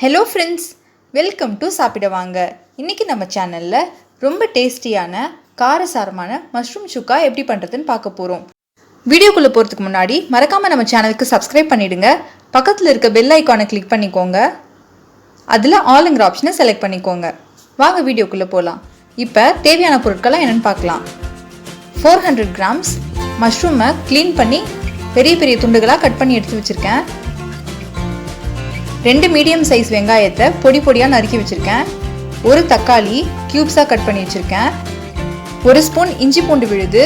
Hello friends, welcome to சாப்பிட வாங்க. இன்றைக்கி நம்ம சேனலில் ரொம்ப டேஸ்டியான காரசாரமான மஷ்ரூம் சுக்கா எப்படி பண்ணுறதுன்னு பார்க்க போகிறோம். வீடியோக்குள்ளே போகிறதுக்கு முன்னாடி மறக்காமல் நம்ம சேனலுக்கு சப்ஸ்கிரைப் பண்ணிவிடுங்க. பக்கத்தில் இருக்க பெல் ஐக்கானை கிளிக் பண்ணிக்கோங்க. அதில் ஆளுங்கிற ஆப்ஷனை செலக்ட் பண்ணிக்கோங்க. வாங்க வீடியோக்குள்ளே போகலாம். இப்போ தேவையான பொருட்கள்லாம் என்னென்னு பார்க்கலாம். 400 கிராம்ஸ் மஷ்ரூமை க்ளீன் பண்ணி பெரிய பெரிய துண்டுகளாக கட் பண்ணி எடுத்து வச்சுருக்கேன். 2 மீடியம் சைஸ் வெங்காயத்தை பொடி பொடியாக நறுக்கி வச்சுருக்கேன். ஒரு தக்காளி க்யூப்ஸாக கட் பண்ணி வச்சுருக்கேன். 1 ஸ்பூன் இஞ்சி பூண்டு விழுது,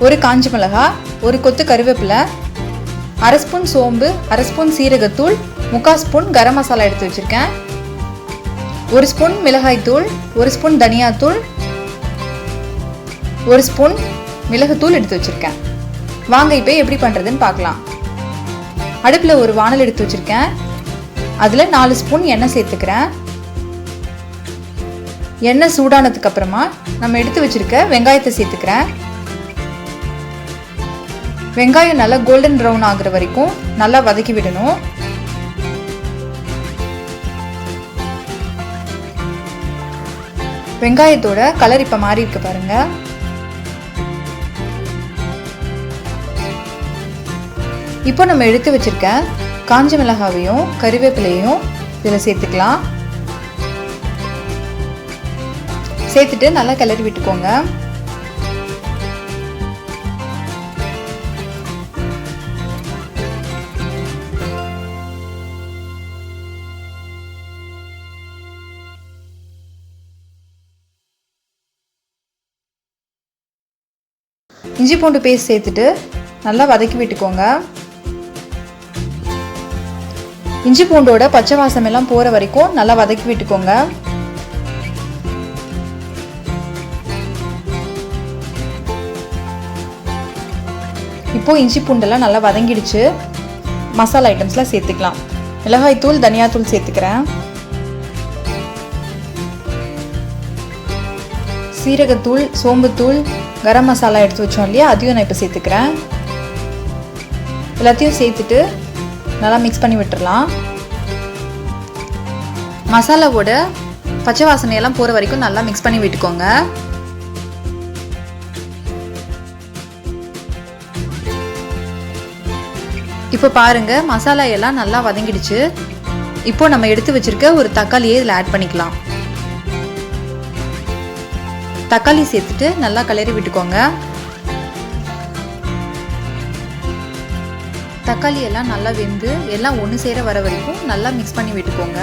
ஒரு காஞ்ச மிளகாய், ஒரு கொத்து கருவேப்பிலை, 1/2 ஸ்பூன் சோம்பு, 1/2 ஸ்பூன் சீரகத்தூள், 3/4 ஸ்பூன் கரம் மசாலா எடுத்து வச்சுருக்கேன். 1 ஸ்பூன் மிளகாய்த்தூள், 1 ஸ்பூன் தனியாத்தூள், 1 ஸ்பூன் மிளகுத்தூள் எடுத்து வச்சுருக்கேன். வாங்க இப்போ எப்படி பண்ணுறதுன்னு பார்க்கலாம். அடுப்பில் ஒரு வானல் எடுத்து வச்சுருக்கேன். அதில் 4 ஸ்பூன் எண்ணெய் சேர்த்துக்கிறேன். எண்ணெய் சூடானதுக்கு அப்புறமா நம்ம எடுத்து வச்சிருக்க வெங்காயத்தை சேர்த்துக்கிறேன். வெங்காயம் நல்லா கோல்டன் ப்ரௌன் ஆகுற வரைக்கும் நல்லா வதக்கி விடணும். வெங்காயத்தோட கலர் இப்போ மாறி இருக்கு பாருங்க. இப்போ நம்ம எடுத்து வச்சிருக்க காஞ்ச மிளகாவையும் கறிவேப்பிலையும் இதில் சேர்த்துக்கலாம். சேர்த்துட்டு நல்லா கிளறி விட்டுக்கோங்க. இஞ்சி பூண்டு பேஸ்ட் சேர்த்துட்டு நல்லா வதக்கி விட்டுக்கோங்க. இஞ்சி பூண்டோட பச்சை வாசம் எல்லாம் போற வரைக்கும் நல்லா வதக்கி விட்டுக்கோங்க. இப்போ இஞ்சி பூண்டெல்லாம் நல்லா வதங்கிடுச்சு. மசாலா ஐட்டம்ஸ்லாம் சேர்த்துக்கலாம். மிளகாய் தூள், தனியாத்தூள் சேர்த்துக்கிறேன். சீரகத்தூள், சோம்புத்தூள், கரம் மசாலா எடுத்து வச்சோம் இல்லையா, அதையும் நான் இப்போ சேர்த்துக்கிறேன். எல்லாத்தையும் சேர்த்துட்டு நல்லா மிக்ஸ் பண்ணி விட்டுறலாம். மசாலாவோட பச்சை வாசனையெல்லாம் போகிற வரைக்கும் நல்லா மிக்ஸ் பண்ணி விட்டுக்கோங்க. இப்போ பாருங்க, மசாலா எல்லாம் நல்லா வதங்கிடுச்சு. இப்போ நம்ம எடுத்து வச்சிருக்க ஒரு தக்காளியை இதில் ஆட் பண்ணிக்கலாம். தக்காளி சேர்த்துட்டு நல்லா கிளறி விட்டுக்கோங்க. தக்காளி எல்லாம் நல்லா வெந்து எல்லாம் ஒன்று சேர வர வரைக்கும் நல்லா மிக்ஸ் பண்ணி விட்டுக்கோங்க.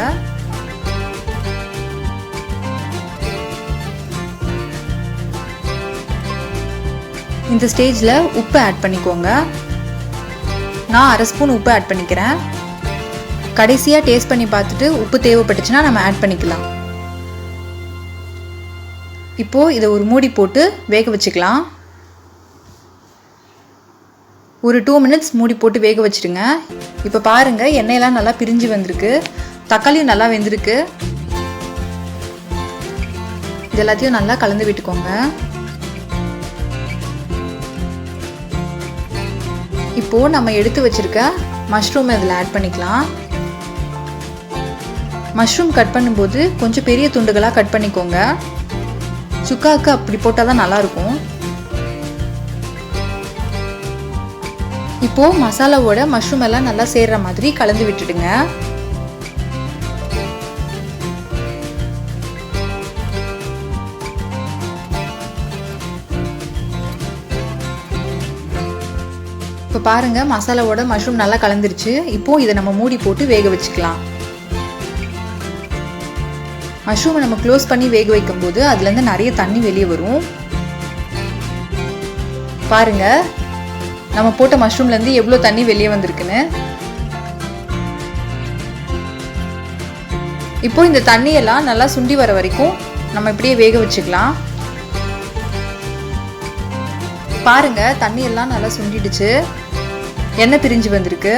இந்த ஸ்டேஜில் உப்பு ஆட் பண்ணிக்கோங்க. நான் 1/2 ஸ்பூன் உப்பு ஆட் பண்ணிக்கிறேன். கடைசியாக டேஸ்ட் பண்ணி பார்த்துட்டு உப்பு தேவைப்பட்டுச்சுன்னா நம்ம ஆட் பண்ணிக்கலாம். இப்போது இதை ஒரு மூடி போட்டு வேக வச்சுக்கலாம். ஒரு 2 மினிட்ஸ் மூடி போட்டு வேக வச்சுடுங்க. இப்போ பாருங்கள், எண்ணெயெல்லாம் நல்லா பிரிஞ்சு வந்திருக்கு. தக்காளியும் நல்லா வெந்திருக்கு. இது எல்லாத்தையும் நல்லா கலந்து விட்டுக்கோங்க. இப்போது நம்ம எடுத்து வச்சிருக்க மஷ்ரூம் இதில் ஆட் பண்ணிக்கலாம். மஷ்ரூம் கட் பண்ணும்போது கொஞ்சம் பெரிய துண்டுகளாக கட் பண்ணிக்கோங்க. சுக்காவுக்கு அப்படி போட்டால் தான் நல்லாயிருக்கும். இப்போது மசாலாவோட மஷ்ரூம் எல்லாம் நல்லா சேர்ற மாதிரி கலந்து விட்டுடுங்க. இப்போ பாருங்க, மசாலாவோட மஷ்ரூம் நல்லா கலந்துருச்சு. இப்போ இதை நம்ம மூடி போட்டு வேக வச்சுக்கலாம். மஷ்ரூமை நம்ம க்ளோஸ் பண்ணி வேக வைக்கும் போது அதுலேருந்து நிறைய தண்ணி வெளியே வரும். பாருங்க, நம்ம போட்ட மஷ்ரூம்லேருந்து எவ்வளோ தண்ணி வெளியே வந்திருக்குன்னு. இப்போ இந்த தண்ணியெல்லாம் நல்லா சுண்டி வர வரைக்கும் நம்ம இப்படியே வேக வச்சுக்கலாம். பாருங்க, தண்ணியெல்லாம் நல்லா சுண்டிடுச்சு. எண்ணெய் பிரிஞ்சு வந்திருக்கு.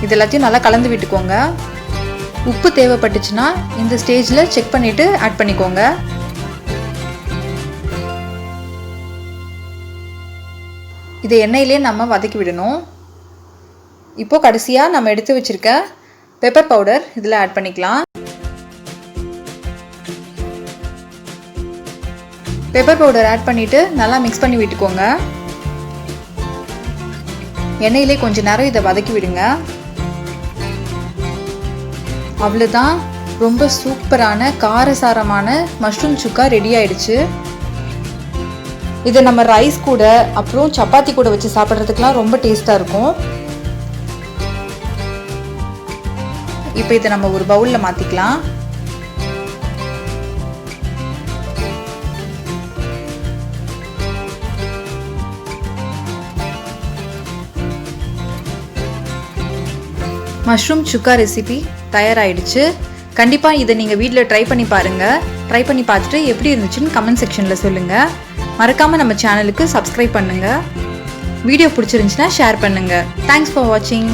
இது எல்லாத்தையும் நல்லா கலந்து விட்டுக்கோங்க. உப்பு தேவைப்பட்டுச்சுன்னா இந்த ஸ்டேஜில் செக் பண்ணிவிட்டு ஆட் பண்ணிக்கோங்க. இதை எண்ணெயிலே நம்ம வதக்கி விடணும். இப்போ கடைசியாக நம்ம எடுத்து வச்சிருக்க பெப்பர் பவுடர் இதில் ஆட் பண்ணிக்கலாம். பெப்பர் பவுடர் ஆட் பண்ணிவிட்டு நல்லா மிக்ஸ் பண்ணி விட்டுக்கோங்க. எண்ணெயிலே கொஞ்சம் நேரம் இதை வதக்கி விடுங்க. அவ்வளோதான், ரொம்ப சூப்பரான காரசாரமான மஷ்ரூம் சுக்கா ரெடி ஆயிடுச்சு. இதை நம்ம ரைஸ் கூட அப்புறம் சப்பாத்தி கூட வச்சு சாப்பிட்றதுக்கெலாம் ரொம்ப டேஸ்ட்டாக இருக்கும். இப்போ இதை நம்ம ஒரு பவுலில் மாற்றிக்கலாம். மஷ்ரூம் சுக்கா ரெசிபி தயாராகிடுச்சு. கண்டிப்பாக இதை நீங்கள் வீட்டில் ட்ரை பண்ணி பாருங்கள். ட்ரை பண்ணி பார்த்துட்டு எப்படி இருந்துச்சுன்னு கமெண்ட் செக்ஷனில் சொல்லுங்கள். மறக்காமல் நம்ம சேனலுக்கு சப்ஸ்கிரைப் பண்ணுங்கள். வீடியோ பிடிச்சிருந்துச்சுன்னா ஷேர் பண்ணுங்கள். தேங்க்ஸ் ஃபார் வாட்சிங்.